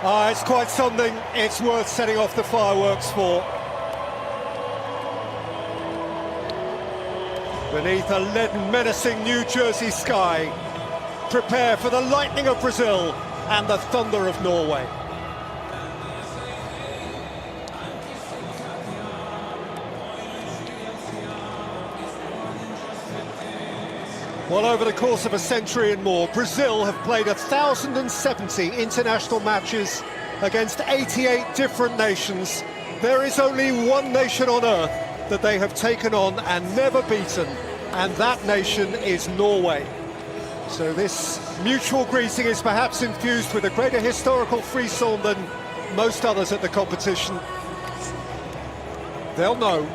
It's quite something. It's worth setting off the fireworks for. Beneath a leaden, menacing New Jersey sky, prepare for the lightning of Brazil and the thunder of Norway. Well, over the course of a century and more, Brazil have played 1,070 international matches against 88 different nations. There is only one nation on earth that they have taken on and never beaten, and that nation is Norway. So this mutual greeting is perhaps infused with a greater historical frisson than most others at the competition. They'll know.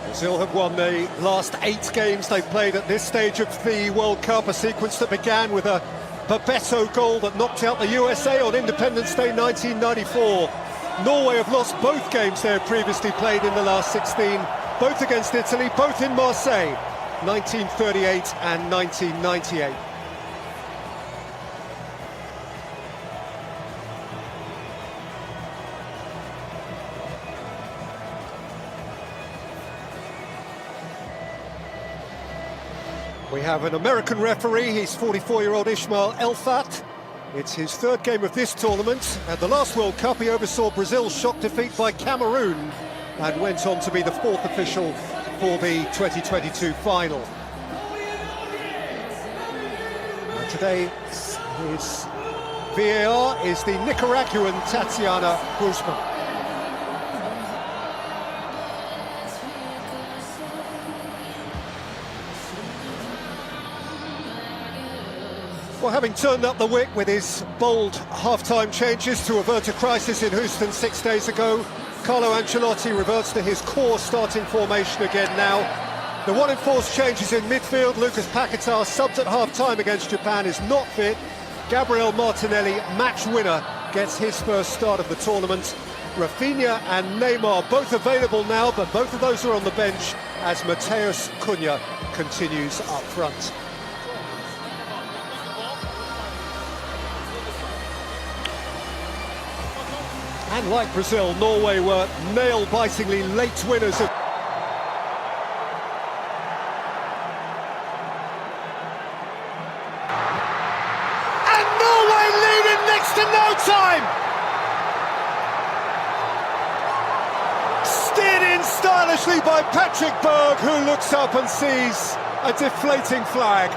Brazil have won the last 8 games they've played at this stage of the World Cup, a sequence that began with a Bebeto goal that knocked out the USA on Independence Day 1994. Norway have lost both games they had previously played in the last 16, both against Italy, both in Marseille, 1938 and 1998. We have an American referee, he's 44-year-old Ismail Elfat. It's his 3rd game of this tournament. At the last World Cup, he oversaw Brazil's shock defeat by Cameroon and went on to be the 4th official for the 2022 final. And today, his VAR is the Nicaraguan Tatiana Guzman. Well, having turned up the wick with his bold half-time changes to avert a crisis in Houston 6 days ago, Carlo Ancelotti reverts to his core starting formation again now. The one enforced changes in midfield. Lucas Paquetá, subbed at half-time against Japan, is not fit. Gabriel Martinelli, match winner, gets his first start of the tournament. Rafinha and Neymar both available now, but both of those are on the bench as Matheus Cunha continues up front. And like Brazil, Norway were nail-bitingly late winners of... And Norway lead in next to no time! Steered in stylishly by Patrick Berg, who looks up and sees a deflating flag.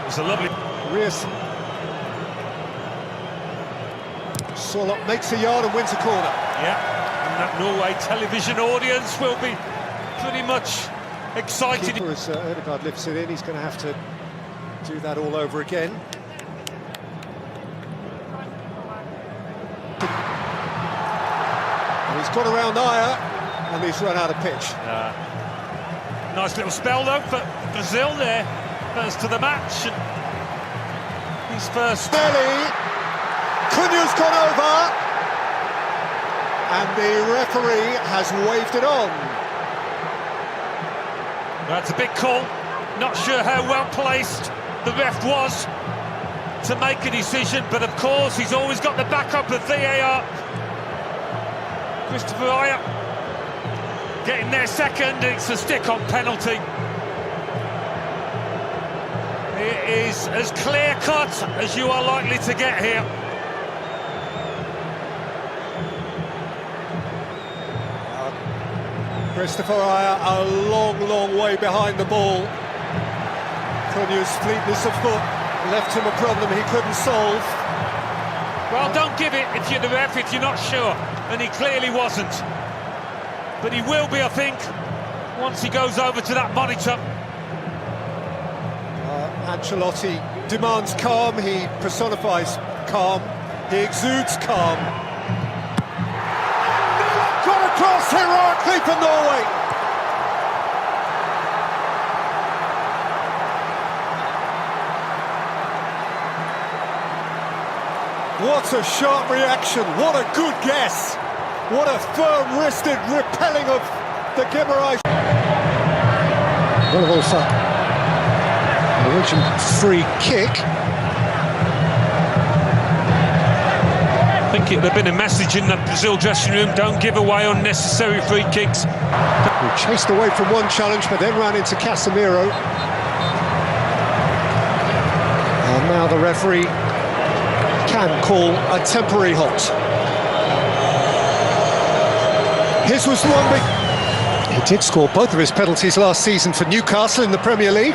It was a lovely... Solot makes a yard and wins a corner. Yeah, and that Norway television audience will be pretty much excited. Keeper, as Ødegaard lifts it in, he's going to have to do that all over again. And he's got around Ayer, and he's run out of pitch. Nice little spell though for Brazil there, first to the match. His first. Belly, Cunha's gone over, and the referee has waved it on. That's a big call. Not sure how well placed the ref was to make a decision, but of course he's always got the backup of VAR. Christopher Ayer getting their second. It's a stick-on penalty. It is as clear-cut as you are likely to get here. Christopher Ayer a long way behind the ball. Cunha's fleetness of foot left him a problem he couldn't solve. Well, don't give it if you're the ref, if you're not sure, and he clearly wasn't. But he will be, I think, once he goes over to that monitor. Ancelotti demands calm, he personifies calm, he exudes calm. Got across heroically for Norway. What a sharp reaction, what a good guess. What a firm-wristed repelling of the Guimarães. Wolf, origin free kick. I think there'd been a message in the Brazil dressing room: don't give away unnecessary free kicks. He chased away from one challenge, but then ran into Casemiro. And now the referee can call a temporary halt. His was the one big... He did score both of his penalties last season for Newcastle in the Premier League.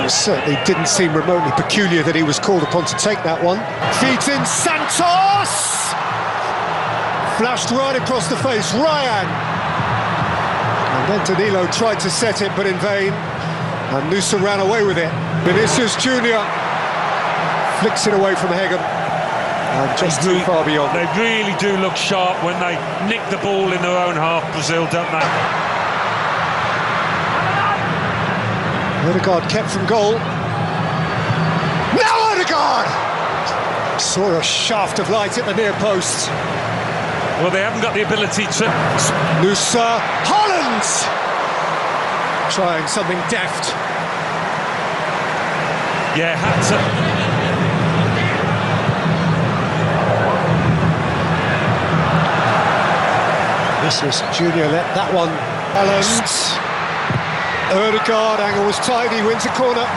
It certainly didn't seem remotely peculiar that he was called upon to take that one. Feeds in Santos! Flashed right across the face, Ryan! And then Danilo tried to set it, but in vain. And Nusa ran away with it. Vinicius Junior flicks it away from Hagen. And just too far beyond. They really do look sharp when they nick the ball in their own half, Brazil, don't they? Odegaard kept from goal. Now Odegaard! Saw a shaft of light at the near post. Well, they haven't got the ability to... Nusa, Holland! Trying something deft. Yeah, had to... Vinicius Junior let that one balance. Odegaard, angle was tidy, wins a corner.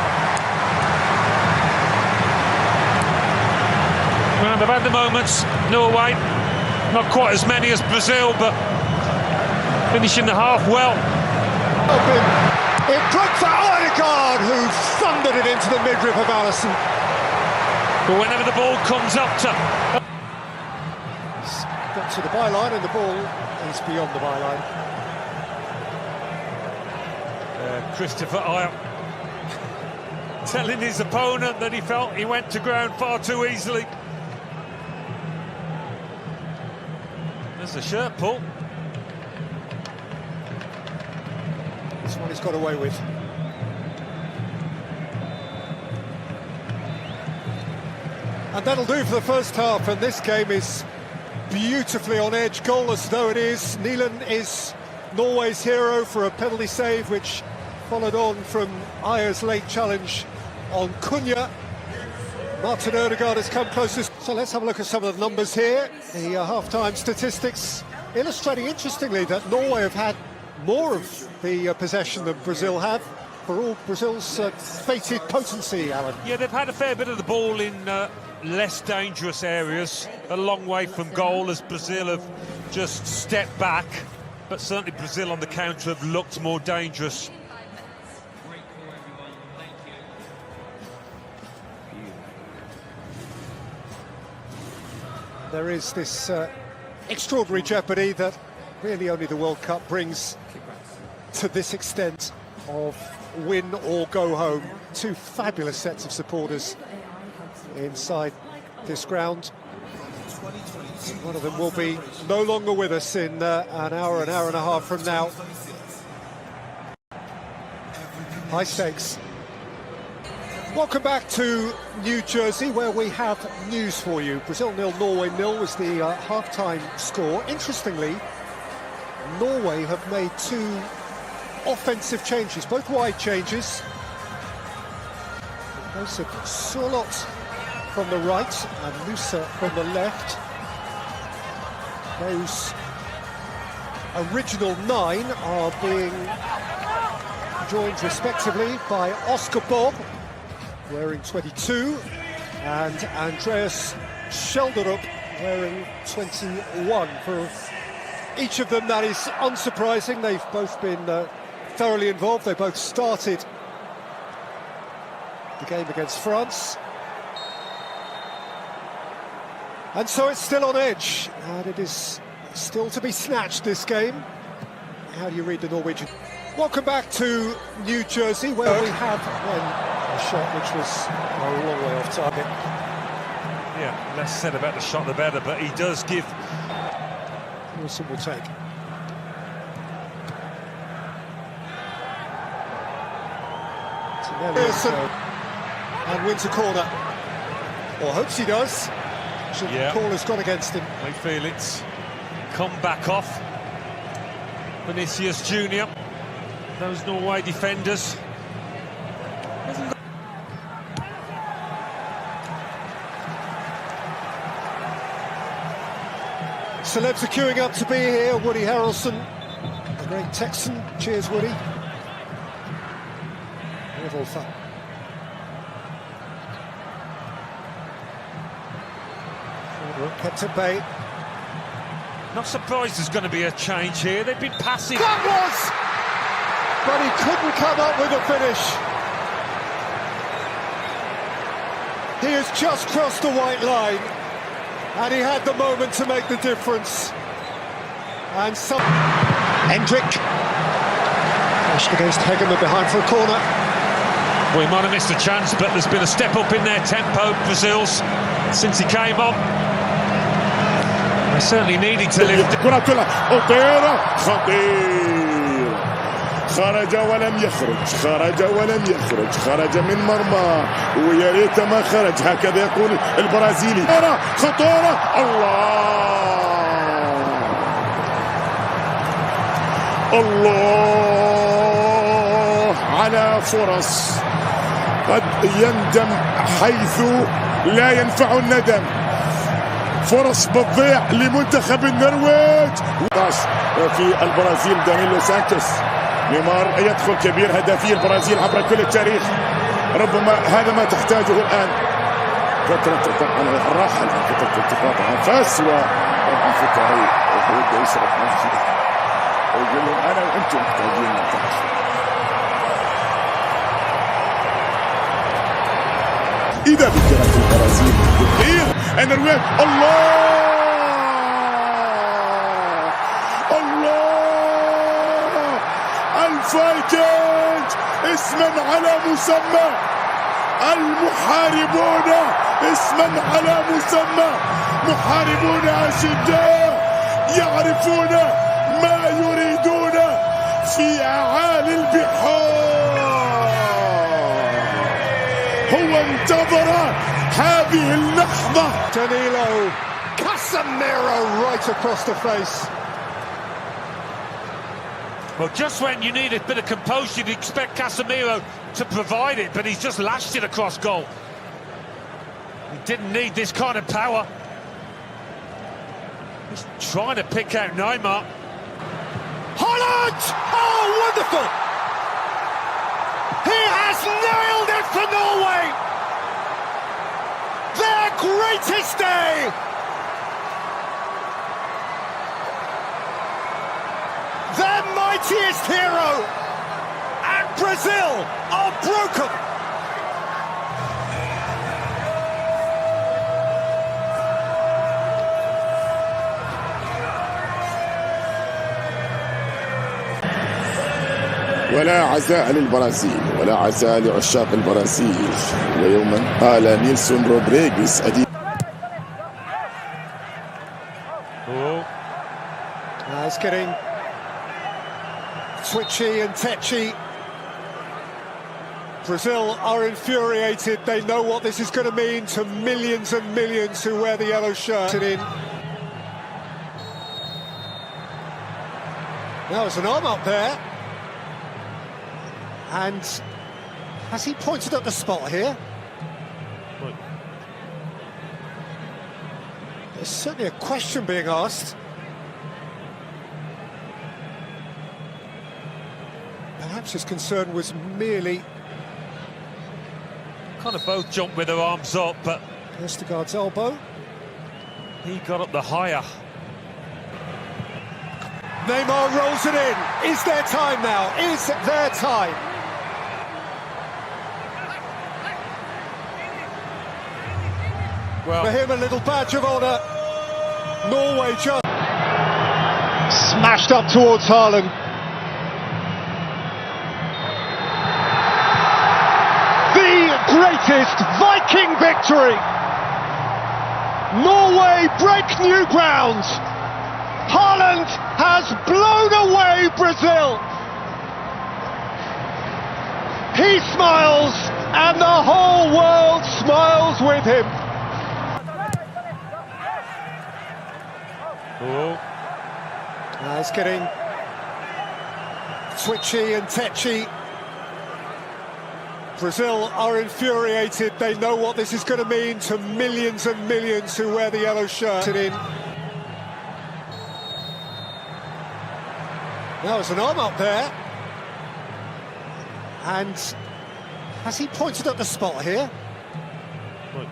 Well, they've had the moments, Norway. Not quite as many as Brazil, but finishing the half well. It broke for Odegaard, who thundered it into the midriff of Alisson. But whenever the ball comes up to... Got to the byline, and the ball is beyond the byline. Christopher Ayer telling his opponent that he felt he went to ground far too easily. There's a shirt pull. This one he's got away with. And that'll do for the first half, and this game is beautifully on edge, goalless though it is. Neelan is Norway's hero for a penalty save, which followed on from Ayer's late challenge on Cunha. Martin Odegaard has come closest. So let's have a look at some of the numbers here. The half-time statistics illustrating interestingly that Norway have had more of the possession than Brazil have, for all Brazil's fated potency, Alan. Yeah, they've had a fair bit of the ball in less dangerous areas, a long way from goal, as Brazil have just stepped back. But certainly Brazil on the counter have looked more dangerous. There is this extraordinary jeopardy that really only the World Cup brings to this extent of win or go home. Two fabulous sets of supporters inside this ground. One of them will be no longer with us in an hour and a half from now. High stakes. Welcome back to New Jersey, where we have news for you. Brazil 0, Norway 0 was the half-time score. Interestingly, Norway have made two offensive changes, both wide changes. Those of Surlot from the right and Nusa from the left. Those original 9 are being joined respectively by Oscar Bob, wearing 22, and Andreas Schelderup, wearing 21. For each of them, that is unsurprising. They've both been thoroughly involved. They both started the game against France. And so it's still on edge, and it is still to be snatched, this game. How do you read the Norwegian? Welcome back to New Jersey, where we have a shot which was a long way off target. Yeah, less said about the shot the better, but he does give... Wilson will take. Wilson, and wins a corner. Or hopes he does. The call has gone against him. I feel it's come back off. Vinicius Junior. Those Norway defenders. Celebs are queuing up to be here. Woody Harrelson, the great Texan. Cheers, Woody. Little fun. Kept at bay. Not surprised there's going to be a change here. They've been passive. That was! But he couldn't come up with a finish. He has just crossed the white line, and he had the moment to make the difference. And some... Hendrick. Pushed against Hegeman behind for a corner. Well, he might have missed a chance, but there's been a step up in their tempo, Brazil's, since he came on. They certainly needed to lift. كرة أطيرة خطير خرج ولم يخرج خرج من مرمى ويا ريت ما خرج هكذا يقول البرازيلي خطورة الله على فرص قد يندم حيث لا ينفع الندم فرص بتضيع لمنتخب النرويج في البرازيل دانيلو سانتوس نيمار يدخل كبير هدافي البرازيل عبر كل التاريخ ربما هذا ما تحتاجه الآن فترة طبعا الراحل فترة التقاط أنفاس وطبعا فترة يبدأ يشرب نفسه ويقول لهم أنا وأنتم محتاجين نعتقد إذا بكرة البرازيل بالخير النرويج الله الفايكنج اسما على مسمى المحاربون اسما على مسمى محاربون أشداء يعرفون ما يريدون في أعالي البحار هو انتظر هذه اللحظة Danilo, Casemiro right across the face. Well, just when you need a bit of composure, you'd expect Casemiro to provide it, but he's just lashed it across goal. He didn't need this kind of power. He's trying to pick out Neymar. Holland! Oh, wonderful! He has nailed it for Norway! Their greatest day! Their mightiest hero! And Brazil are broken! ولا عزاء للبرازيل ولا عزاء لعشاق البرازيل ويوما قال نيلسون رودريغيز It's getting twitchy and tetchy. Brazil are infuriated. They know what this is going to mean to millions and millions who wear the yellow shirt. Now there's an arm up there. And has he pointed at the spot here? There's certainly a question being asked. Perhaps his concern was merely... Kind of both jumped with their arms up, but... Vestergaard's elbow. He got up the higher. Neymar rolls it in. Is there time now? Is there time? Well, for him, a little badge of honour. Norway just smashed up towards Haaland. The greatest Viking victory. Norway break new ground. Haaland has blown away Brazil. He smiles, and the whole world smiles with him. Oh, It's getting twitchy and tetchy. Brazil are infuriated. They know what this is going to mean to millions and millions who wear the yellow shirt. Now there's an arm up there. And has he pointed at the spot here? right.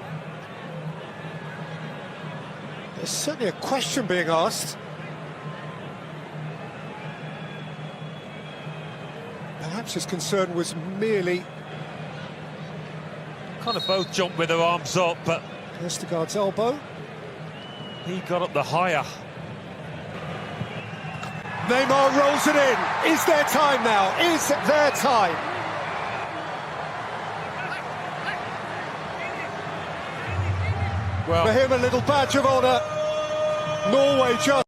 There's certainly a question being asked. Perhaps his concern was merely Kind of both jumped with their arms up, but Vestergaard's elbow. he got up the higher. Neymar rolls it in. Is there time now? Is there time? Well, For him, a little badge of honour. Norway just